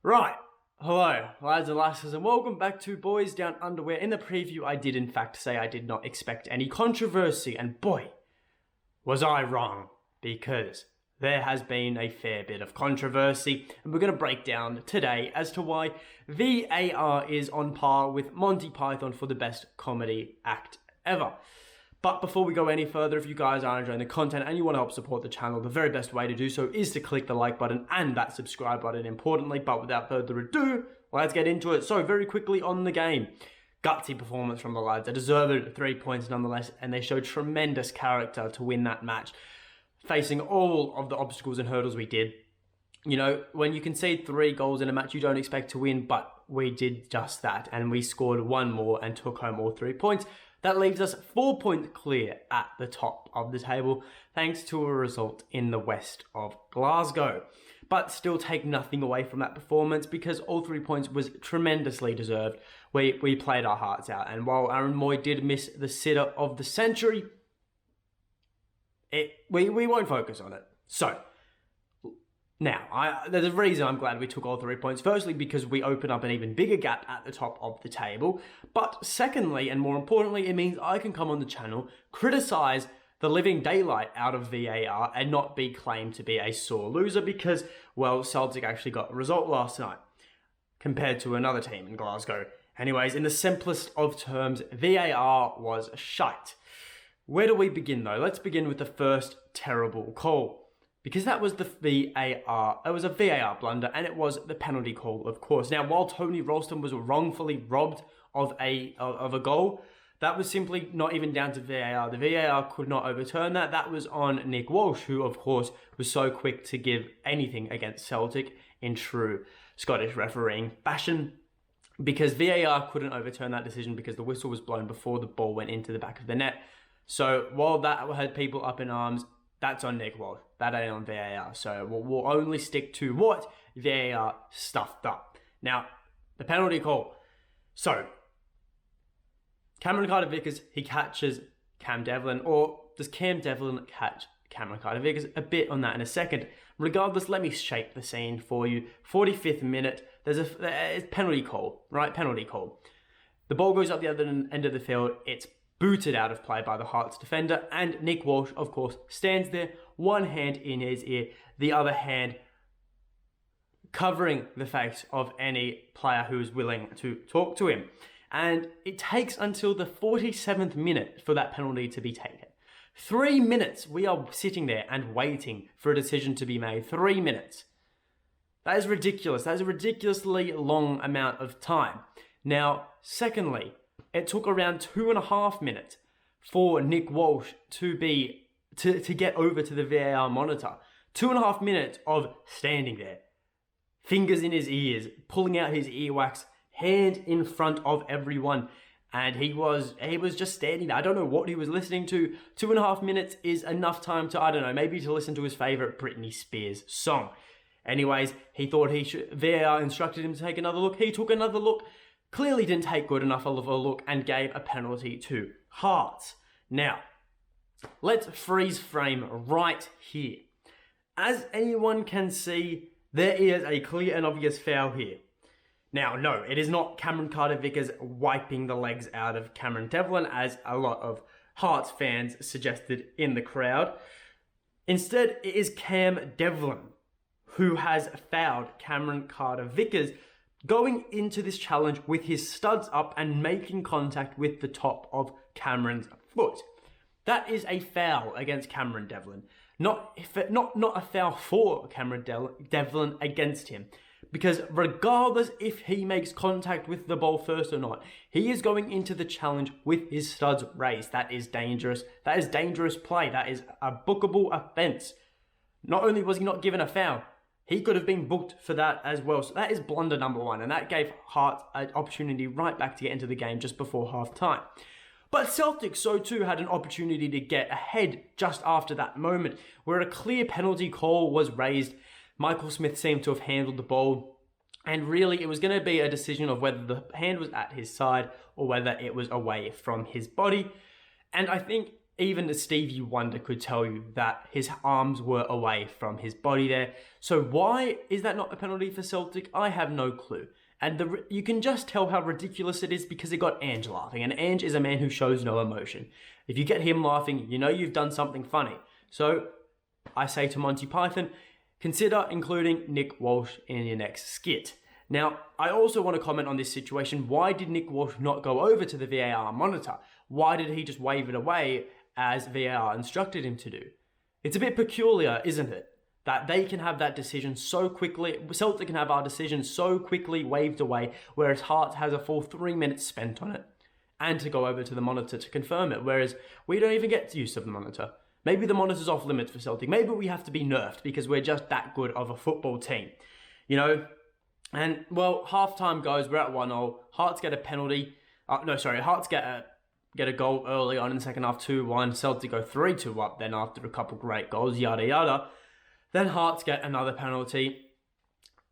Right. Hello, lads and lasses, and welcome back to Boys Down Under, where in the preview I did in fact say I did not expect any controversy, and boy, was I wrong, because there has been a fair bit of controversy, and we're going to break down today as to why VAR is on par with Monty Python for the best comedy act ever. But before we go any further, if you guys are enjoying the content and you want to help support the channel, the very best way to do so is to click the like button and that subscribe button, importantly. But without further ado, let's get into it. So very quickly on the game. Gutsy performance from the lads. A deserved 3 points nonetheless, and they showed tremendous character to win that match, facing all of the obstacles and hurdles we did. You know, when you concede 3 goals in a match, you don't expect to win, but we did just that, and we scored 1 more and took home all 3 points. That leaves us 4 points clear at the top of the table, thanks to a result in the west of Glasgow. But still take nothing away from that performance, because all 3 points was tremendously deserved. We played our hearts out, and while Aaron Moy did miss the sitter of the century, we won't focus on it. So, now, there's a reason I'm glad we took all 3 points. Firstly, because we open up an even bigger gap at the top of the table. But secondly, and more importantly, it means I can come on the channel, criticize the living daylight out of VAR and not be claimed to be a sore loser because, well, Celtic actually got a result last night compared to another team in Glasgow. Anyways, in the simplest of terms, VAR was shite. Where do we begin though? Let's begin with the first terrible call. Because that was the VAR, it was a VAR blunder, and it was the penalty call, of course. Now, while Tony Ralston was wrongfully robbed of a goal, that was simply not even down to VAR. The VAR could not overturn that. That was on Nick Walsh, who, of course, was so quick to give anything against Celtic in true Scottish refereeing fashion. Because VAR couldn't overturn that decision because the whistle was blown before the ball went into the back of the net. So while that had people up in arms, that's on Nick Walsh. That ain't on VAR. So we'll only stick to what VAR stuffed up. Now, the penalty call. So, Cameron Carter-Vickers, he catches Cam Devlin. Or does Cam Devlin catch Cameron Carter-Vickers? A bit on that in a second. Regardless, let me shape the scene for you. 45th minute, there's a penalty call, right? Penalty call. The ball goes up the other end of the field. It's booted out of play by the Hearts defender, and Nick Walsh, of course, stands there, one hand in his ear, the other hand covering the face of any player who is willing to talk to him. And it takes until the 47th minute for that penalty to be taken. 3 minutes we are sitting there and waiting for a decision to be made. 3 minutes. That is ridiculous. That is a ridiculously long amount of time. Now, secondly, it took around 2.5 minutes for Nick Walsh to get over to the VAR monitor. 2.5 minutes of standing there, fingers in his ears, pulling out his earwax, hand in front of everyone, and he was just standing there. I don't know what he was listening to. 2.5 minutes is enough time to, I don't know, maybe to listen to his favorite Britney Spears song. Anyways, he thought VAR instructed him to take another look. He took another look. Clearly didn't take good enough of a look and gave a penalty to Hearts. Now, let's freeze frame right here. As anyone can see, there is a clear and obvious foul here. Now, no, it is not Cameron Carter-Vickers wiping the legs out of Cameron Devlin, as a lot of Hearts fans suggested in the crowd. Instead, it is Cam Devlin who has fouled Cameron Carter-Vickers, going into this challenge with his studs up and making contact with the top of Cameron's foot. That is a foul against Cameron Devlin. Not a foul for Cameron Devlin against him. Because regardless if he makes contact with the ball first or not, he is going into the challenge with his studs raised. That is dangerous. That is dangerous play. That is a bookable offence. Not only was he not given a foul, he could have been booked for that as well. So that is blunder number 1. And that gave Hearts an opportunity right back to get into the game just before half time. But Celtic, so too, had an opportunity to get ahead just after that moment, where a clear penalty call was raised. Michael Smith seemed to have handled the ball. And really, it was going to be a decision of whether the hand was at his side or whether it was away from his body. And I think even Stevie Wonder could tell you that his arms were away from his body there. So why is that not a penalty for Celtic? I have no clue. And you can just tell how ridiculous it is because it got Ange laughing. And Ange is a man who shows no emotion. If you get him laughing, you know you've done something funny. So I say to Monty Python, consider including Nick Walsh in your next skit. Now, I also want to comment on this situation. Why did Nick Walsh not go over to the VAR monitor? Why did he just wave it away as VAR instructed him to do? It's a bit peculiar, isn't it? That they can have that decision so quickly, Celtic can have our decision so quickly waved away, whereas Hearts has a full 3 minutes spent on it, and to go over to the monitor to confirm it, whereas we don't even get use of the monitor. Maybe the monitor's off limits for Celtic. Maybe we have to be nerfed because we're just that good of a football team. You know? And, well, half-time goes, we're at 1-0. Hearts get a penalty. Hearts get a goal early on in the second half, 2-1. Celtic go 3-2 up then after a couple great goals, yada yada. Then Hearts get another penalty,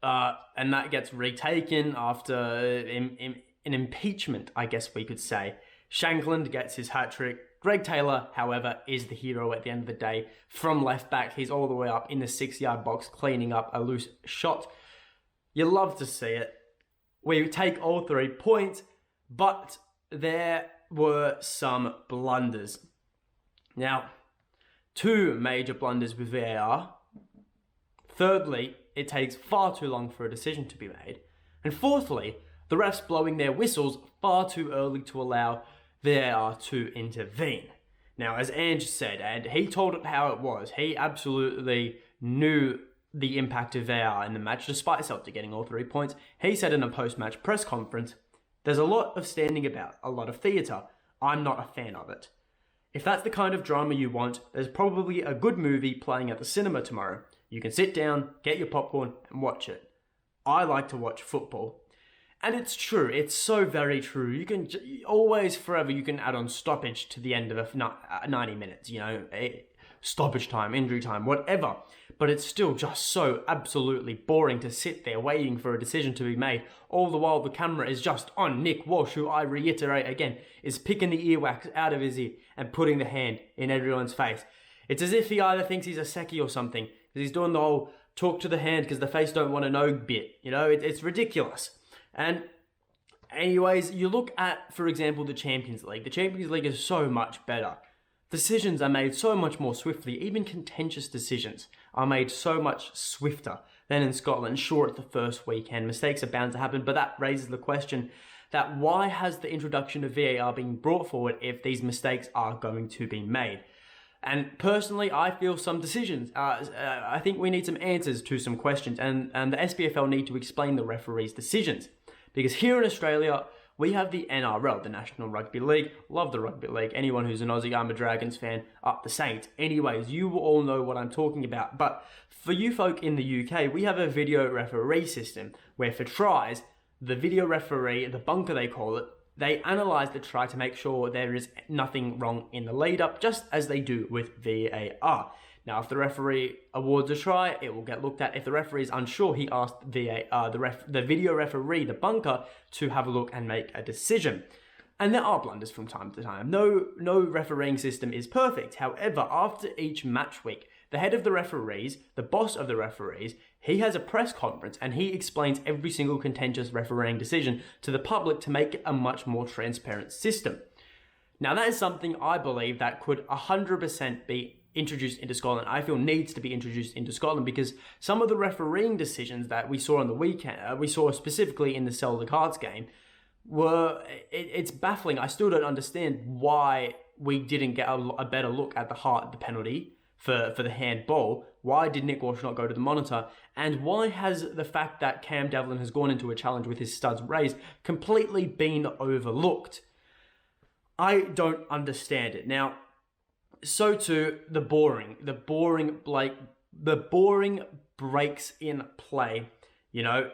and that gets retaken after an impeachment, I guess we could say. Shankland gets his hat-trick. Greg Taylor, however, is the hero at the end of the day. From left back, he's all the way up in the 6-yard box, cleaning up a loose shot. You love to see it. We take all 3 points, but there were some blunders. Now, 2 major blunders with VAR. Thirdly, it takes far too long for a decision to be made. And fourthly, the refs blowing their whistles far too early to allow VAR to intervene. Now, as Ange said, and he told it how it was, he absolutely knew the impact of VAR in the match, despite Celtic getting all 3 points. He said in a post-match press conference, "There's a lot of standing about, a lot of theatre. I'm not a fan of it. If that's the kind of drama you want, there's probably a good movie playing at the cinema tomorrow. You can sit down, get your popcorn, and watch it. I like to watch football." And it's true. It's so very true. You can always, forever, you can add on stoppage to the end of 90 minutes, you know, stoppage time, injury time, whatever. But it's still just so absolutely boring to sit there waiting for a decision to be made. All the while the camera is just on Nick Walsh, who, I reiterate again, is picking the earwax out of his ear and putting the hand in everyone's face. It's as if he either thinks he's a Seki or something, because he's doing the whole talk to the hand because the face don't want to know bit. You know, it's ridiculous. And anyways, you look at, for example, the Champions League. The Champions League is so much better. Decisions are made so much more swiftly. Even contentious decisions are made so much swifter than in Scotland. Sure, at the first weekend, mistakes are bound to happen, but that raises the question that why has the introduction of VAR been brought forward if these mistakes are going to be made? And personally, I feel some decisions. I think we need some answers to some questions, and the SPFL need to explain the referees' decisions. Because here in Australia, we have the NRL, the National Rugby League. Love the Rugby League. Anyone who's an Aussie, I'm a Dragons fan, up the Saints. Anyways, you will all know what I'm talking about. But for you folk in the UK, we have a video referee system where for tries, the video referee, the bunker they call it, they analyse the try to make sure there is nothing wrong in the lead-up, just as they do with VAR. Now, if the referee awards a try, it will get looked at. If the referee is unsure, he asks VAR, the video referee, the bunker, to have a look and make a decision. And there are blunders from time to time. No refereeing system is perfect. However, after each match week, the head of the referees, the boss of the referees, he has a press conference and he explains every single contentious refereeing decision to the public to make it a much more transparent system. Now, that is something I believe that could 100% be introduced into Scotland. I feel needs to be introduced into Scotland because some of the refereeing decisions that we saw on the weekend, we saw specifically in the Celtic Hearts game, it's baffling. I still don't understand why we didn't get a better look at the penalty for the handball. Why did Nick Walsh not go to the monitor? And why has the fact that Cam Devlin has gone into a challenge with his studs raised completely been overlooked? I don't understand it. Now, so too, the boring breaks in play. You know,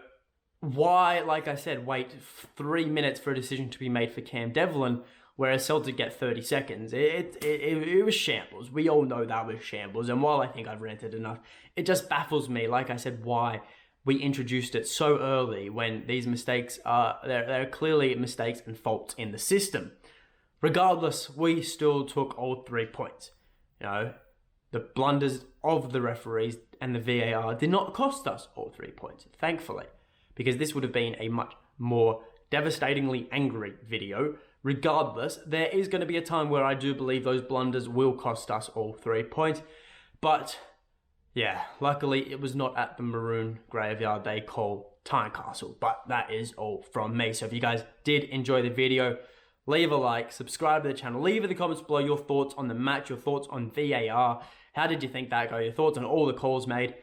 why, like I said, wait 3 minutes for a decision to be made for Cam Devlin, whereas Celtic get 30 seconds. It was shambles. We all know that was shambles. And while I think I've ranted enough, it just baffles me, like I said, why we introduced it so early when these mistakes are, they're clearly mistakes and faults in the system. regardless, we still took all 3 points. You know, the blunders of the referees and the VAR did not cost us all 3 points, thankfully, because this would have been a much more devastatingly angry video. Regardless, there is going to be a time where I do believe those blunders will cost us all 3 points. But yeah, luckily it was not at the Maroon Graveyard they call Tynecastle. But that is all from me. So if you guys did enjoy the video, leave a like, subscribe to the channel, leave in the comments below your thoughts on the match, your thoughts on VAR. How did you think that go? Your thoughts on all the calls made.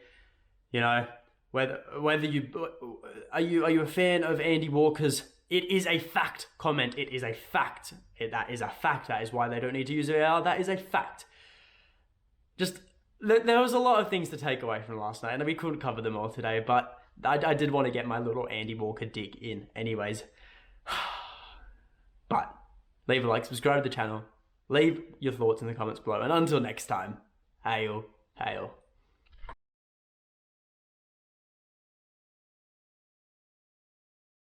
You know, whether you are you a fan of Andy Walker's "it is a fact" comment? It is a fact. That is a fact. That is why they don't need to use VAR. That is a fact. Just there was a lot of things to take away from last night, and we couldn't cover them all today. But I did want to get my little Andy Walker dig in, anyways. But leave a like, subscribe to the channel, leave your thoughts in the comments below, and until next time, hail, hail.